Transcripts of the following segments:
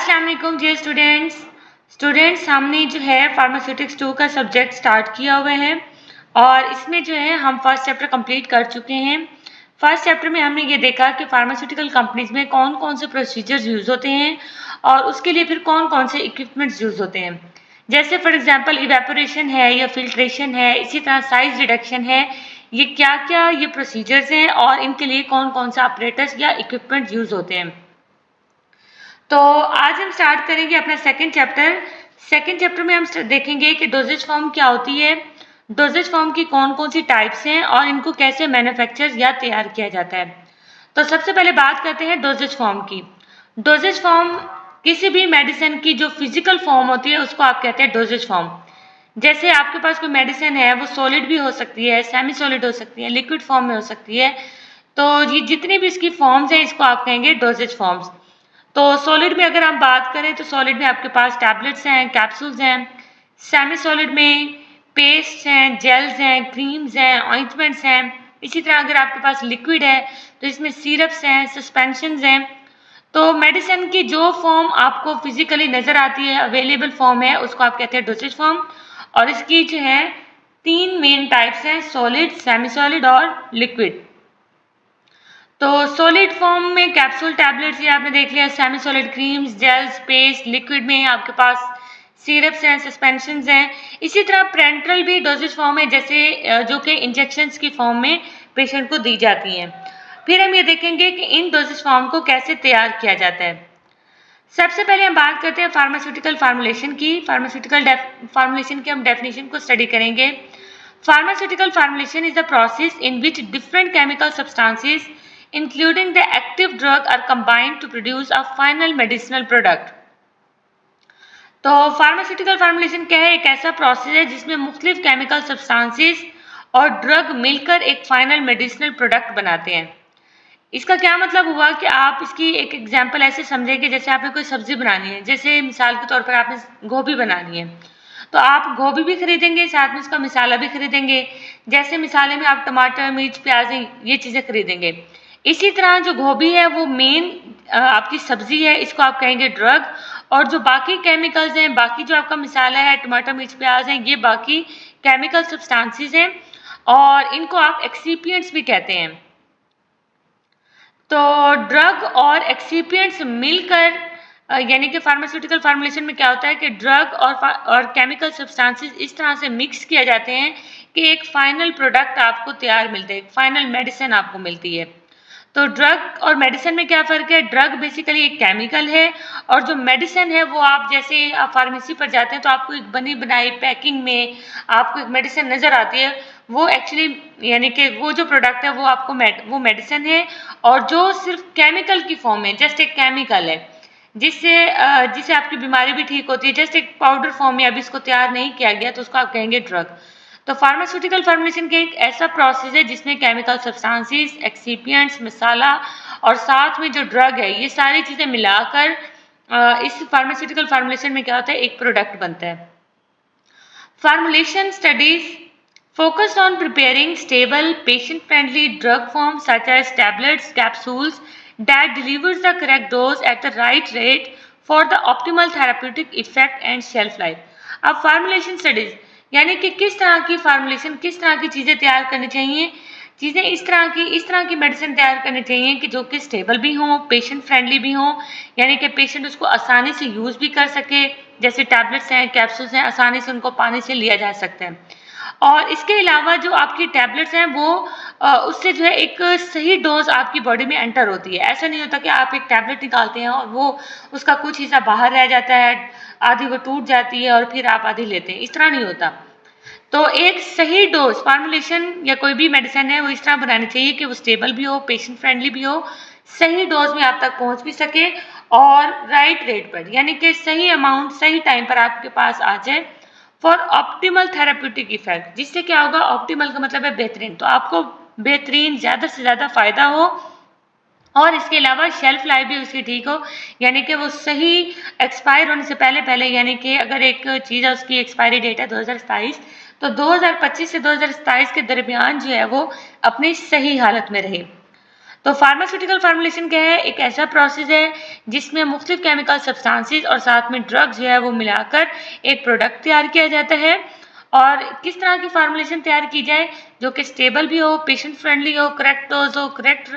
अस्सलाम वालेकुम dear students हमने जो है फार्मास्यूटिक्स 2 का सब्जेक्ट स्टार्ट किया हुआ है और इसमें जो है हम फर्स्ट चैप्टर कंप्लीट कर चुके हैं। फर्स्ट चैप्टर में हमने ये देखा कि फार्मास्यूटिकल कंपनीज में कौन कौन से प्रोसीजर्स यूज़ होते हैं और उसके लिए फिर कौन कौन से इक्विपमेंट्स यूज़ होते हैं। जैसे फॉर एग्जांपल इवेपोरेशन है या फिल्ट्रेशन है, इसी तरह साइज रिडक्शन है। ये क्या क्या ये प्रोसीजर्स हैं और इनके लिए कौन कौन सा ऑपरेटर्स या इक्विपमेंट यूज़ होते हैं। तो आज हम स्टार्ट करेंगे अपना सेकंड चैप्टर में हम देखेंगे कि डोजेज फॉर्म क्या होती है, डोजेज फॉर्म की कौन कौन सी टाइप्स हैं और इनको कैसे मैन्युफैक्चर या तैयार किया जाता है। तो सबसे पहले बात करते हैं डोजेज फॉर्म की। डोजेज फॉर्म किसी भी मेडिसिन की जो फिजिकल फॉर्म होती है उसको आप कहते हैं डोजेज फॉर्म। जैसे आपके पास कोई मेडिसिन है वो सॉलिड भी हो सकती है, सेमी सॉलिड हो सकती है, लिक्विड फॉर्म में हो सकती है। तो ये जितनी भी इसकी फॉर्म्स हैं इसको आप कहेंगे डोजेज फॉर्म्स। तो सॉलिड में अगर हम बात करें तो सॉलिड में आपके पास टैबलेट्स हैं, कैप्सूल्स हैं। सेमी सॉलिड में पेस्ट हैं, जेल्स हैं, क्रीम्स हैं, ऑइंटमेंट्स हैं। इसी तरह अगर आपके पास लिक्विड है तो इसमें सिरप्स हैं, सस्पेंशंस हैं। तो मेडिसिन की जो फॉर्म आपको फिजिकली नजर आती है, अवेलेबल फॉर्म है, उसको आप कहते हैं डोसेज फॉर्म। और इसकी जो है 3 मेन टाइप्स हैं, सॉलिड, सेमी सॉलिड और लिक्विड। तो सॉलिड फॉर्म में कैप्सूल टैबलेट्स ये आपने देख लिया, semi solid creams, gels, paste. Liquid में आपके पास सिरप्स हैं, सस्पेंशंस हैं। इसी तरह पेरेंटल भी डोजेज फॉर्म है, जैसे जो कि इंजेक्शंस की फॉर्म में पेशेंट को दी जाती हैं। फिर हम ये देखेंगे कि इन डोजेज फॉर्म को कैसे तैयार किया जाता है। सबसे पहले हम बात करते हैं फार्मास्यूटिकल फार्मूलेशन की। फार्मूलेशन की हम डेफिनेशन को स्टडी करेंगे। Pharmaceutical formulation is the process in which different chemical substances, including the active drug, are combined to produce a final medicinal product. तो फार्मास्यूटिकल फार्मूलेशन क्या है? एक ऐसा प्रोसेस है जिसमें मुख्तलिफ केमिकल सब्सटेंसेस और ड्रग मिलकर एक फाइनल मेडिसिनल प्रोडक्ट बनाते हैं। इसका क्या मतलब हुआ कि आप इसकी एक एग्जांपल ऐसे समझें कि जैसे आपने कोई सब्जी बनानी है, जैसे मिसाल के तौर पर आपने गोभी बनानी है, तो आप गोभी भी खरीदेंगे, साथ में उसका मिसाला भी खरीदेंगे। जैसे मिसाले में आप टमाटर, मिर्च, प्याज ये चीज़ें खरीदेंगे। इसी तरह जो गोभी है वो मेन आपकी सब्जी है, इसको आप कहेंगे ड्रग। और जो बाकी केमिकल्स हैं, बाकी जो आपका मिसाला है, टमाटर, मिर्च, प्याज हैं, ये बाकी केमिकल सब्सटेंसेस हैं और इनको आप एक्सीपिएंट्स भी कहते हैं। तो ड्रग और एक्सीपिएंट्स मिलकर यानी कि फार्मास्यूटिकल फार्मूलेशन में क्या होता है कि ड्रग और केमिकल सब्सटेंसेस इस तरह से मिक्स किए जाते हैं कि एक फाइनल प्रोडक्ट आपको तैयार मिलता है, एक फाइनल मेडिसिन आपको मिलती है। तो ड्रग और मेडिसिन में क्या फ़र्क है? ड्रग बेसिकली एक केमिकल है और जो मेडिसिन है वो आप जैसे आप फार्मेसी पर जाते हैं तो आपको एक बनी बनाई पैकिंग में आपको एक मेडिसिन नज़र आती है। वो एक्चुअली यानी कि वो जो प्रोडक्ट है वो आपको वो मेडिसिन है और जो सिर्फ केमिकल की फॉर्म में, जस्ट एक केमिकल है जिससे आपकी बीमारी भी ठीक होती है। जस्ट एक पाउडर फॉर्म में अभी इसको तैयार नहीं किया गया तो उसको आप कहेंगे ड्रग। तो फार्मास्यूटिकल फार्मूलेशन के एक ऐसा प्रोसेस है जिसमें केमिकल सब्सटेंसेस, एक्सीपिएंट्स, मसाला और साथ में जो ड्रग है, ये सारी चीज़ें मिलाकर इस फार्मास्यूटिकल फार्मूलेशन में क्या होता है? एक प्रोडक्ट बनता है। Formulation studies focused on preparing stable, patient-friendly drug forms such as tablets, capsules that delivers the correct dose at the right rate for the optimal therapeutic effect and shelf life. अब formulation studies यानी कि किस तरह की formulation, किस तरह की चीज़ें तैयार करनी चाहिए, चीज़ें इस तरह की मेडिसिन तैयार करनी चाहिए कि जो कि स्टेबल भी हों, पेशेंट फ्रेंडली भी हों, यानी कि पेशेंट उसको आसानी से यूज़ भी कर सके। जैसे टैबलेट्स हैं, कैप्सूल्स हैं, आसानी से उनको पानी से लिया जा सकता है। और इसके अलावा जो आपकी टैबलेट्स हैं वो उससे जो है एक सही डोज आपकी बॉडी में एंटर होती है। ऐसा नहीं होता कि आप एक टैबलेट निकालते हैं और वो उसका कुछ हिस्सा बाहर रह जाता है, आधी वो टूट जाती है और फिर आप आधी लेते हैं, इस तरह नहीं होता। तो एक सही डोज फार्मूलेशन या कोई भी मेडिसिन है वो इस तरह बनानी चाहिए कि वो स्टेबल भी हो, पेशेंट फ्रेंडली भी हो, सही डोज में आप तक पहुंच भी सके और राइट रेट पर, यानी कि सही अमाउंट सही टाइम पर आपके पास आ जाए फॉर ऑप्टिमल थेराप्यूटिक इफेक्ट। जिससे क्या होगा? ऑप्टिमल का मतलब है बेहतरीन, तो आपको बेहतरीन ज़्यादा से ज़्यादा फायदा हो और इसके अलावा शेल्फ लाइफ भी उसकी ठीक हो, यानी कि वो सही एक्सपायर होने से पहले पहले, यानी कि अगर एक चीज़ है उसकी एक्सपायरी डेट है 2027, तो 2025 से 2027 के दरमियान जो है वो अपनी सही हालत में रहे। तो फार्मास्यूटिकल फार्मुलेशन क्या है? एक ऐसा प्रोसेस है जिसमें मुख्तलिफ केमिकल सब्सटेंसेस और साथ में ड्रग्स जो है वो मिलाकर एक प्रोडक्ट तैयार किया जाता है। और किस तरह की फार्मुलेशन तैयार की जाए जो कि स्टेबल भी हो, पेशेंट फ्रेंडली हो, करेक्ट डोज हो, करेक्ट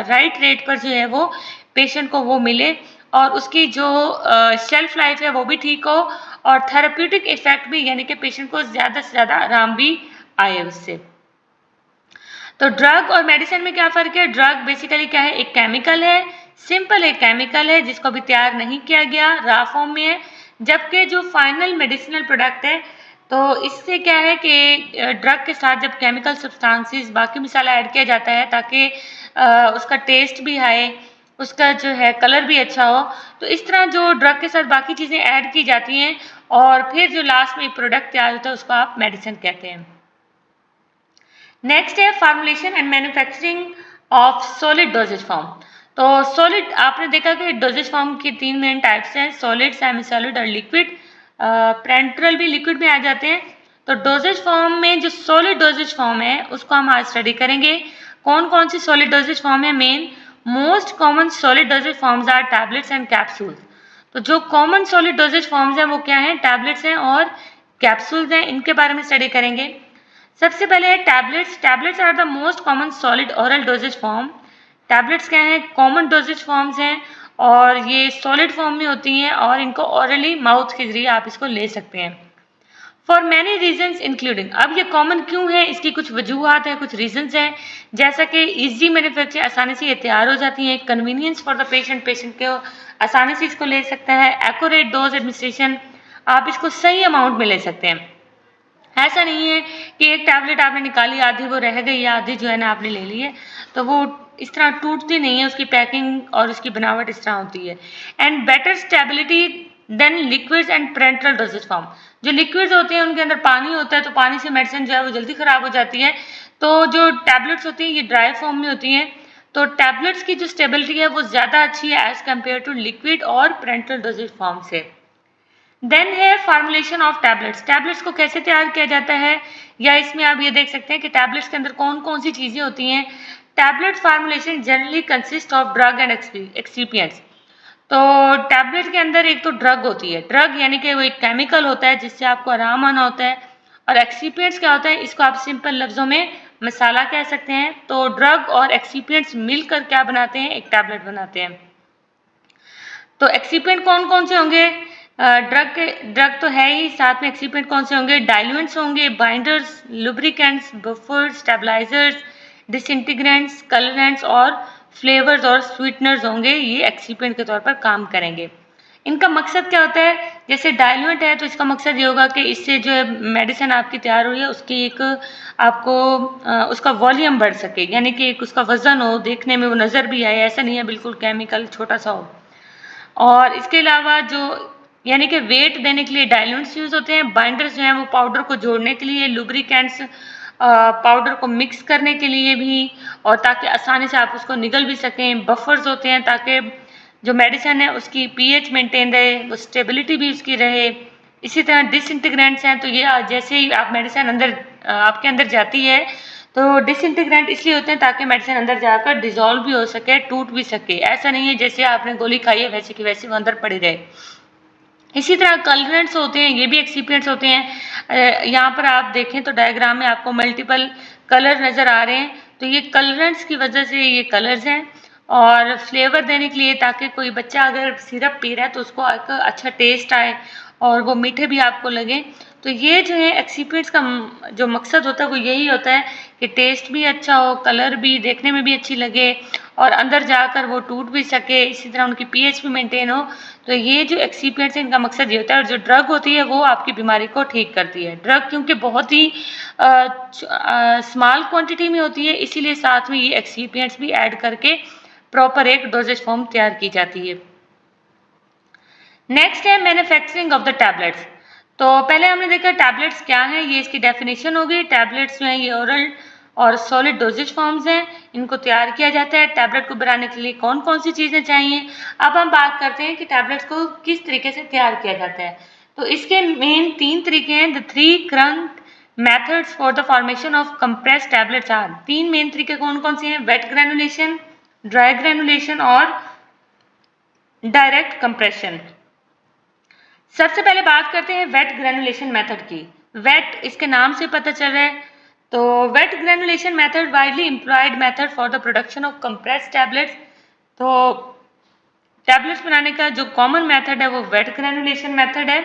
राइट रेट पर जो है वो पेशेंट को वो मिले और उसकी जो शेल्फ लाइफ है वो भी ठीक हो और थेरेप्यूटिक इफेक्ट भी, यानी कि पेशेंट को ज़्यादा से ज़्यादा आराम भी आए उससे। तो ड्रग और मेडिसिन में क्या फ़र्क है? ड्रग बेसिकली क्या है? एक केमिकल है, सिंपल एक केमिकल है जिसको अभी तैयार नहीं किया गया, रॉ फॉर्म में है। जबकि जो फाइनल मेडिसिनल प्रोडक्ट है, तो इससे क्या है कि ड्रग के साथ जब केमिकल सब्सटेंसेस बाकी मसाला ऐड किया जाता है ताकि उसका टेस्ट भी आए, उसका जो है कलर भी अच्छा हो, तो इस तरह जो ड्रग के साथ बाकी चीज़ें ऐड की जाती हैं और फिर जो लास्ट में प्रोडक्ट तैयार होता है उसको आप मेडिसिन कहते हैं। नेक्स्ट है formulation and manufacturing of solid dosage form. तो सॉलिड आपने देखा कि डोजेज फॉर्म की 3 मेन टाइप्स हैं, सॉलिड, सेमी सॉलिड और लिक्विड। पेरेंट्रल भी लिक्विड में आ जाते हैं। तो डोजेज फॉर्म में जो सॉलिड डोजेज फॉर्म है उसको हम आज स्टडी करेंगे। कौन कौन सी सॉलिड डोजेज फॉर्म है? Main most common solid dosage forms are tablets and capsules. तो जो कॉमन सॉलिड डोजेज फॉर्म्स हैं वो क्या हैं? टैबलेट्स हैं और कैप्सूल्स हैं। इनके बारे में स्टडी करेंगे। सबसे पहले है tablets. Tablets are the most common solid oral dosage form. Tablets क्या हैं? कॉमन डोजेज फॉर्म्स हैं और ये सॉलिड फॉर्म में होती हैं और इनको ओरली माउथ के जरिए आप इसको ले सकते हैं। फॉर मैनी रीजन्स इंक्लूडिंग, अब ये कॉमन क्यों है? इसकी कुछ वजूहत है, कुछ रीजन्स हैं, जैसा कि ईजी मैन्युफैक्चर, आसानी से ये तैयार हो जाती हैं, convenience for the patient, patient को आसानी से इसको ले सकता है, एक्यूरेट डोज एडमिनिस्ट्रेशन, आप इसको सही अमाउंट में ले सकते हैं। ऐसा नहीं है कि एक टैबलेट आपने निकाली, आधी वो रह गई या आधी जो है ना आपने ले ली है, तो वो इस तरह टूटती नहीं है, उसकी पैकिंग और उसकी बनावट इस तरह होती है। And better stability than liquids and parenteral dosage form. जो लिक्विड्स होते हैं उनके अंदर पानी होता है, तो पानी से मेडिसिन जो है वो जल्दी खराब हो जाती है। तो जो टैबलेट्स होती हैं ये ड्राई फॉर्म में होती हैं, तो टैबलेट्स की जो स्टेबिलिटी है वो ज़्यादा अच्छी है एज कम्पेयर टू लिक्विड और पेरेंट्रल डोजेज फॉर्म से। देन है फॉर्मुलेशन ऑफ टैबलेट्स। टैबलेट्स को कैसे तैयार किया जाता है, या इसमें आप ये देख सकते हैं कि टैबलेट्स के अंदर कौन कौन सी चीज़ें होती हैं। Tablet formulation generally consist of drug and excipients. तो टैबलेट के अंदर एक तो ड्रग होती है, ड्रग यानी कि वो एक केमिकल होता है जिससे आपको आराम आना होता है, और एक्सिपिएंट्स क्या होता है, इसको आप सिंपल लफ्ज़ों में मसाला कह सकते हैं। तो ड्रग और एक्सिपिएंट्स मिलकर क्या बनाते हैं? एक टैबलेट बनाते हैं। तो एक्सिपिएंट कौन कौन से होंगे? ड्रग तो है ही, साथ में एक्सिपिएंट कौन से होंगे? डाइल्यूएंट्स होंगे, binders, lubricants, buffers, stabilisers, disintegrants, colourants और फ्लेवर्स और स्वीटनर्स होंगे। ये एक्सिपिएंट के तौर पर काम करेंगे। इनका मकसद क्या होता है? जैसे डाइल्यूएंट है तो इसका मकसद ये होगा कि इससे जो है मेडिसिन आपकी तैयार हुई है उसकी एक आपको उसका वॉल्यूम बढ़ सके, यानी कि एक उसका वजन हो, देखने में वो नज़र भी आए, ऐसा नहीं है बिल्कुल केमिकल छोटा सा हो। और इसके अलावा जो यानी कि वेट देने के लिए डाइल्यूएंट्स यूज़ होते हैं, बाइंडर्स जो हैं वो पाउडर को जोड़ने के लिए, लुब्रिकेंट्स पाउडर को मिक्स करने के लिए भी, और ताकि आसानी से आप उसको निगल भी सकें। बफर्स होते हैं ताकि जो मेडिसिन है उसकी पीएच मेंटेन रहे, वो स्टेबिलिटी भी उसकी रहे। इसी तरह डिसइंटीग्रेंट्स हैं, तो ये जैसे ही आप मेडिसिन अंदर आपके अंदर जाती है तो डिसइंटीग्रेंट इसलिए होते हैं ताकि मेडिसिन अंदर जाकर डिजोल्व भी हो सके, टूट भी सके। ऐसा नहीं है जैसे आपने गोली खाई है वैसे की वैसे वो अंदर पड़ी रहे। इसी तरह कलरेंट्स होते हैं, ये भी एक्सिपिएंट्स होते हैं। यहाँ पर आप देखें तो डायग्राम में आपको मल्टीपल कलर नज़र आ रहे हैं, तो ये कलरेंट्स की वजह से ये कलर्स हैं। और फ्लेवर देने के लिए, ताकि कोई बच्चा अगर सिरप पी रहा है तो उसको एक अच्छा टेस्ट आए और वो मीठे भी आपको लगे। तो ये जो है एक्सिपिएंट्स का जो मकसद होता है वो यही होता है कि टेस्ट भी अच्छा हो, कलर भी देखने में भी अच्छी लगे और अंदर जाकर वो टूट भी सके, इसी तरह उनकी पीएच भी मेंटेन हो। तो ये जो एक्सिपिएंट्स हैं इनका मकसद ये होता है। और जो ड्रग होती है वो आपकी बीमारी को ठीक करती है। ड्रग क्योंकि बहुत ही स्मॉल क्वांटिटी में होती है, इसीलिए साथ में ये एक्सिपिएंट्स भी ऐड करके प्रॉपर एक डोजेज फॉर्म तैयार की जाती है। नेक्स्ट है मैन्युफैक्चरिंग ऑफ द टैबलेट्स। तो पहले हमने देखा टैबलेट्स क्या हैं, ये इसकी डेफिनेशन होगी। टैबलेट्स जो हैं ये ओरल और सॉलिड डोजेज फॉर्म्स हैं, इनको तैयार किया जाता है। टैबलेट को बनाने के लिए कौन कौन सी चीज़ें चाहिए। अब हम बात करते हैं कि टैबलेट्स को किस तरीके से तैयार किया जाता है। तो इसके मेन 3 तरीके हैं। The 3 current methods for the formation of compressed tablets are. 3 main तरीके कौन कौन से हैं? वेट ग्रेनुलेशन, ड्राई ग्रेनुलेशन और डायरेक्ट कंप्रेशन। सबसे पहले बात करते हैं वेट ग्रेनुलेशन मेथड की। वेट इसके नाम से पता चल रहा है। तो wet granulation method widely employed method for the production of compressed tablets. तो टैबलेट्स बनाने का जो कॉमन मेथड है वो वेट ग्रेनुलेशन मेथड है।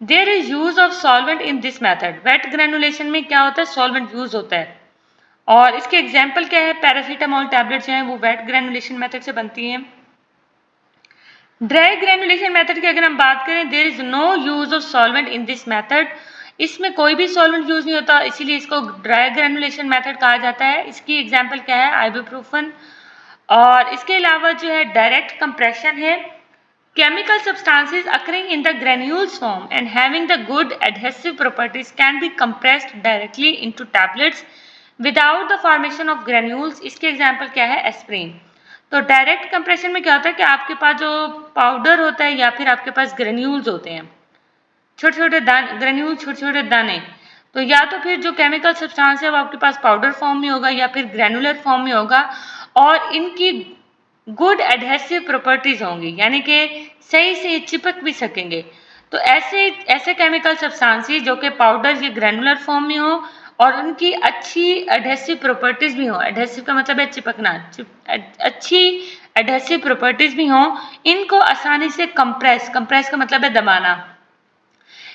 There is use of solvent in this method. Wet granulation में क्या होता है, सॉल्वेंट यूज होता है। और इसके एग्जाम्पल क्या है, पैरासीटामोल टैबलेट्स जो हैं वो वेट ग्रेनुलेशन मेथड से बनती हैं। ड्राई ग्रेनुलेशन मेथड की अगर हम बात करें, there is no use of solvent in this method. इसमें कोई भी सॉल्वेंट यूज नहीं होता, इसीलिए इसको ड्राई ग्रेनुलेशन मेथड कहा जाता है। इसकी एग्जाम्पल क्या है, आइबुप्रोफेन। और इसके अलावा जो है डायरेक्ट कंप्रेशन है। Chemical substances occurring in the granules form and having the good adhesive properties can be compressed directly into tablets without the formation of granules. इसके एग्जाम्पल क्या है, एस्प्रिन। तो डायरेक्ट कंप्रेशन में क्या होता है कि आपके पास जो पाउडर होता है या फिर आपके पास ग्रेन्यूल्स होते हैं, छोटे छोटे दाने, ग्रेन्यूल छोटे छोटे दाने। तो या तो फिर जो केमिकल सब्सटेंस है वो आपके पास पाउडर फॉर्म में होगा या फिर ग्रेनुलर फॉर्म में होगा, और इनकी गुड एडहेसिव प्रॉपर्टीज होंगी, यानी कि सही से चिपक भी सकेंगे। तो ऐसे ऐसे केमिकल सब्सटेंसेस जो कि पाउडर या ग्रेनुलर फॉर्म में हो और उनकी अच्छी एडहेसिव प्रॉपर्टीज भी हो, एडहेसिव का मतलब है चिपकना, अच्छी एडहेसिव प्रॉपर्टीज भी हो, इनको आसानी से कंप्रेस का मतलब है दबाना,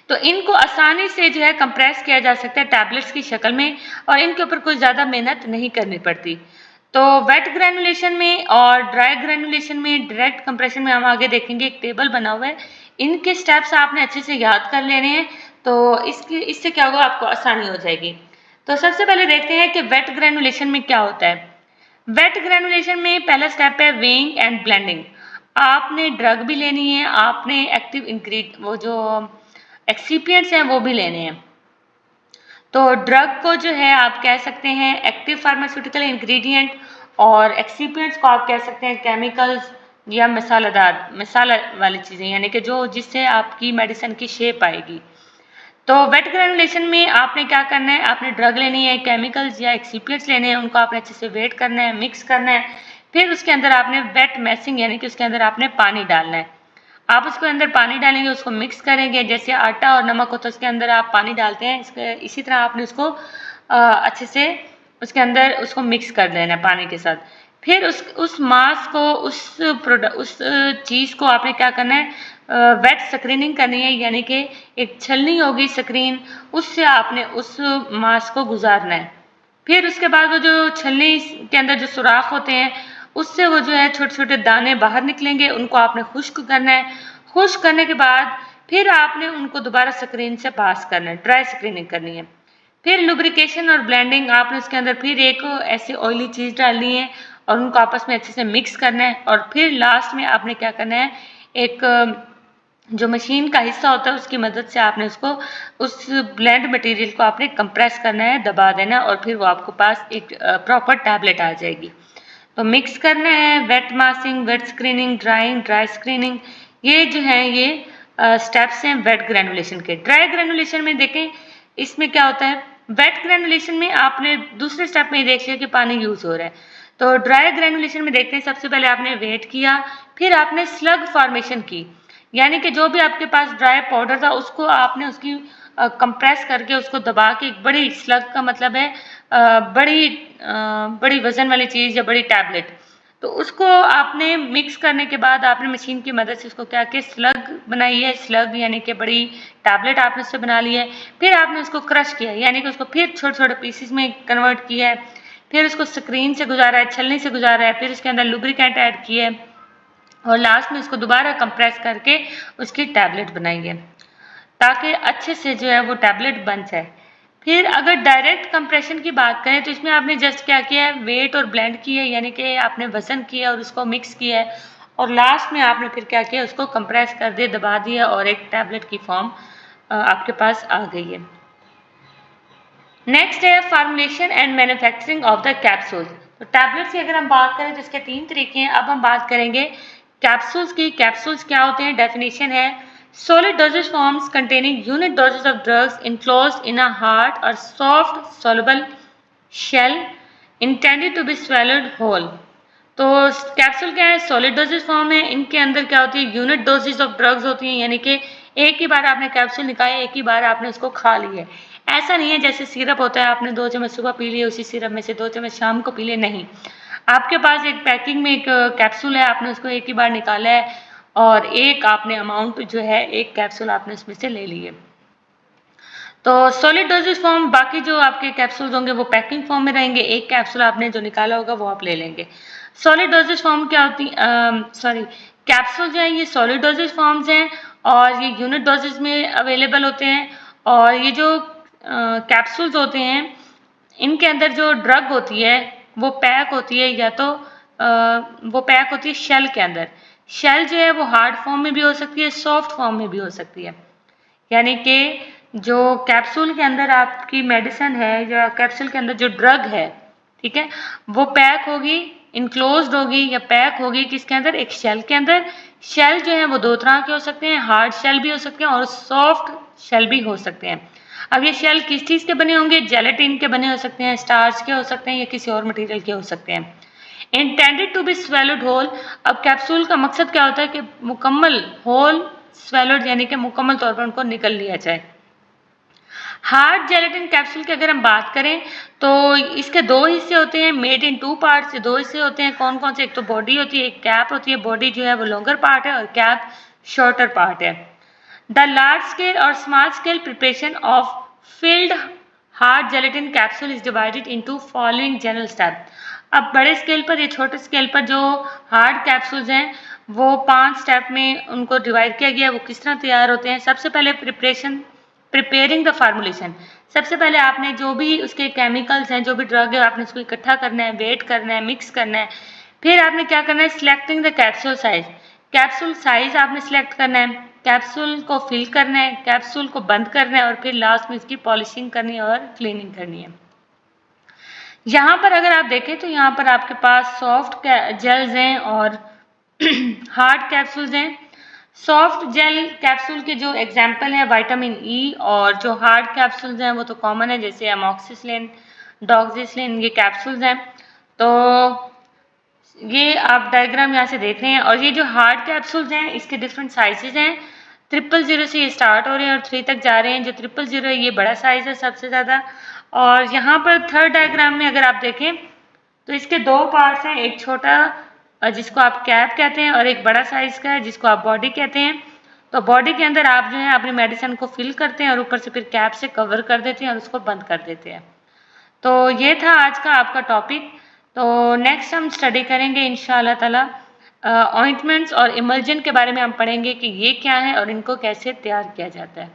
तो इनको आसानी से जो है कंप्रेस किया जा सकता है टैबलेट्स की शक्ल में, और इनके ऊपर कोई ज़्यादा मेहनत नहीं करनी पड़ती। तो वेट ग्रेनुलेशन में और ड्राई ग्रेनुलेशन में, डायरेक्ट कंप्रेशन में हम आगे देखेंगे, एक टेबल बना हुआ है, इनके स्टेप्स आपने अच्छे से याद कर लेने हैं। तो इससे क्या होगा, आपको आसानी हो जाएगी। तो सबसे पहले देखते हैं कि वेट ग्रेनुलेशन में क्या होता है। वेट ग्रेनुलेशन में पहला स्टेप है वेइंग एंड ब्लेंडिंग। आपने ड्रग भी लेनी है, आपने एक्टिव इंग्रेडिएंट वो जो एक्सिपिएंट्स हैं वो भी लेने हैं। तो ड्रग को जो है आप कह सकते हैं एक्टिव फार्मास्यूटिकल इंग्रेडिएंट, और एक्सिपिएंट्स को आप कह सकते हैं केमिकल्स या मसाला वाली चीज़ें, यानी कि जो जिससे आपकी मेडिसिन की शेप आएगी। तो वेट ग्रेनुलेशन में आपने क्या करना है, आपने ड्रग लेनी है, केमिकल्स या एक्सिपिएंट्स लेने हैं, उनको आपने अच्छे से वेट करना है, मिक्स करना है। फिर उसके अंदर आपने वेट मैसिंग, यानी कि उसके अंदर आपने पानी डालना है। आप उसके अंदर पानी डालेंगे, उसको मिक्स करेंगे, जैसे आटा और नमक होता है उसके अंदर आप पानी डालते हैं, इसी तरह आपने उसको अच्छे से उसके अंदर उसको मिक्स कर देना है पानी के साथ। फिर उस मास को, उस चीज़ को आपने क्या करना है, वेट स्क्रीनिंग करनी है, यानी कि एक छलनी होगी स्क्रीन, उससे आपने उस मास को गुजारना है। फिर उसके बाद वो जो छलनी के अंदर जो सुराख होते हैं, उससे वो जो है छोटे छोटे दाने बाहर निकलेंगे, उनको आपने खुश्क करना है। खुश्क करने के बाद फिर आपने उनको दोबारा स्क्रीन से पास करना है, ड्राई स्क्रीनिंग करनी है। फिर लुब्रिकेशन और ब्लेंडिंग, आपने उसके अंदर फिर एक ऐसी ऑयली चीज़ डालनी है और उनको आपस में अच्छे से मिक्स करना है। और फिर लास्ट में आपने क्या करना है, एक जो मशीन का हिस्सा होता है उसकी मदद से आपने उस ब्लेंड मटेरियल को आपने कंप्रेस करना है, दबा देना, और फिर वो आपको पास एक प्रॉपर टैबलेट आ जाएगी। तो मिक्स करना है, wet massing, wet screening, dry screening, ये जो है ये स्टेप्स हैं वेट ग्रेनुलेशन के। ड्राई ग्रेनुलेशन में देखें, इसमें क्या होता है, वेट ग्रेनुलेशन में आपने दूसरे स्टेप में देख लिया कि पानी यूज हो रहा है। तो ड्राई ग्रेनुलेशन में देखते हैं, सबसे पहले आपने वेट किया, फिर आपने स्लग फॉर्मेशन की, यानी कि जो भी आपके पास ड्राई पाउडर था उसको आपने उसकी कंप्रेस करके उसको दबा के एक बड़ी स्लग का मतलब है बड़ी वजन वाली चीज़ या बड़ी टैबलेट, तो उसको आपने मिक्स करने के बाद आपने मशीन की मदद से उसको क्या किया, स्लग बनाई है, स्लग यानी कि बड़ी टैबलेट आपने उससे बना ली है। फिर आपने उसको क्रश किया, यानी कि उसको फिर छोटे छोटे पीसेस में कन्वर्ट किया है। फिर उसको स्क्रीन से गुजारा है, छलनी से गुजारा है, फिर उसके अंदर लुब्रिकेंट ऐड किया है, और लास्ट में उसको दोबारा कंप्रेस करके उसकी टैबलेट बनाई है, ताकि अच्छे से जो है वो टैबलेट बन जाए। फिर अगर डायरेक्ट कंप्रेशन की बात करें तो इसमें आपने जस्ट क्या किया है, वेट और ब्लेंड किया है, यानी कि आपने वजन किया और उसको मिक्स किया है, और लास्ट में आपने फिर क्या किया, उसको कंप्रेस कर दिया, दबा दिया, और एक टैबलेट की फॉर्म आपके पास आ गई है। नेक्स्ट है formulation and manufacturing of the capsule. तो टैबलेट्स की अगर हम बात करें तो इसके 3 तरीके हैं। अब हम बात करेंगे कैप्सूल्स की। कैप्सूल्स क्या होते हैं, डेफिनेशन है, solid dosage forms containing unit doses of drugs enclosed in a hard or soft soluble shell intended to be swallowed whole. तो कैप्सूल क्या है, सॉलिड डोजेज फॉर्म है। इनके अंदर क्या होती है, यूनिट डोजेज ऑफ ड्रग्स होती हैं, यानी कि एक ही बार आपने कैप्सूल निकाले, एक ही बार आपने उसको खा ली है। ऐसा नहीं है जैसे सिरप होता है, आपने 2 चम्मच सुबह पी लिए, उसी सिरप में से 2 चम्मच शाम को पी लिए, नहीं। आपके पास एक पैकिंग में एक कैप्सूल है, आपने उसको एक ही बार निकाला है और एक आपने अमाउंट जो है एक कैप्सूल आपने उसमें से ले ली है। तो सॉलिड डोजेज फॉर्म, बाकी जो आपके कैप्सूल्स होंगे वो पैकिंग फॉर्म में रहेंगे, एक कैप्सूल आपने जो निकाला होगा वो आप ले लेंगे। सॉलिड डोजेज फॉर्म क्या होती सॉरी कैप्सूल जो है ये सॉलिड डोजेज फॉर्म्स हैं और ये यूनिट डोजेज में अवेलेबल होते हैं। और ये जो कैप्सूल्स होते हैं इनके अंदर जो ड्रग होती है वो पैक होती है, या तो वो पैक होती है शेल के अंदर। शेल जो है वो हार्ड फॉर्म में भी हो सकती है, सॉफ्ट फॉर्म में भी हो सकती है। यानी कि जो कैप्सूल के अंदर आपकी मेडिसिन है या कैप्सूल के अंदर जो ड्रग है, ठीक है, वो पैक होगी, इनक्लोज्ड होगी या पैक होगी किसके अंदर, एक शेल के अंदर। शेल जो है वो 2 तरह के हो सकते हैं, हार्ड शेल भी हो सकते हैं और सॉफ्ट शेल भी हो सकते हैं। अब ये शेल किस चीज़ के बने होंगे, जेलेटिन के बने हो सकते हैं, स्टार्च के हो सकते हैं या किसी और मटेरियल के हो सकते हैं। Intended to be swallowed whole. अब कैप्सूल का मकसद क्या होता है कि मुकम्मल होल स्वेलोड यानी कि मुकम्मल तौर पर उनको निकल लिया जाए। हार्ड जेलेटिन कैप्सूल की अगर हम बात करें तो इसके 2 हिस्से होते हैं, मेड इन 2 पार्ट्स से 2 हिस्से होते हैं। कौन कौन से, एक तो बॉडी होती है, एक कैप होती है। बॉडी जो है वो लॉन्गर पार्ट है और कैप शॉर्टर पार्ट है। द लार्ज स्केल और small scale preparation of filled hard gelatin capsule is divided into following general step. अब बड़े स्केल पर या छोटे स्केल पर जो हार्ड कैप्सूल्स हैं वो 5 स्टेप में उनको डिवाइड किया गया है। वो किस तरह तैयार होते हैं, सबसे पहले प्रिपेयरिंग द फार्मूलेशन। सबसे पहले आपने जो भी उसके केमिकल्स हैं, जो भी ड्रग है, आपने उसको इकट्ठा करना है, वेट करना है, मिक्स करना है। फिर आपने क्या करना है, selecting the capsule size. Capsule size आपने सिलेक्ट करना है, कैप्सूल को फिल करना है, कैप्सूल को बंद करना है और फिर लास्ट में इसकी पॉलिशिंग करनी है और क्लीनिंग करनी है। यहाँ पर अगर आप देखें तो यहाँ पर आपके पास सॉफ्ट जेल्स हैं और हार्ड कैप्सूल्स हैं। सॉफ्ट जेल कैप्सूल के जो एग्जाम्पल हैं विटामिन ई, और जो हार्ड कैप्सूल्स हैं वो तो कॉमन है, जैसे अमोक्सिसिलिन, डॉक्सिसिलिन, ये कैप्सूल्स हैं। तो ये आप डायग्राम यहाँ से देख रहे हैं। और ये जो हार्ड कैप्सूल्स हैं इसके डिफरेंट साइजेज हैं। 000 से ये स्टार्ट हो रहे हैं और 3 तक जा रहे हैं। जो 000 है ये बड़ा साइज है सबसे ज़्यादा। और यहाँ पर थर्ड डायग्राम में अगर आप देखें तो इसके 2 पार्ट्स हैं, एक छोटा जिसको आप कैप कहते हैं और एक बड़ा साइज का है जिसको आप बॉडी कहते हैं। तो बॉडी के अंदर आप जो है अपनी मेडिसिन को फिल करते हैं और ऊपर से फिर कैप से कवर कर देते हैं और उसको बंद कर देते हैं। तो ये था आज का आपका टॉपिक। तो नेक्स्ट हम स्टडी करेंगे इंशाअल्लाह ताला ऑइंटमेंट्स और इमल्जन के बारे में हम पढ़ेंगे कि ये क्या है और इनको कैसे तैयार किया जाता है।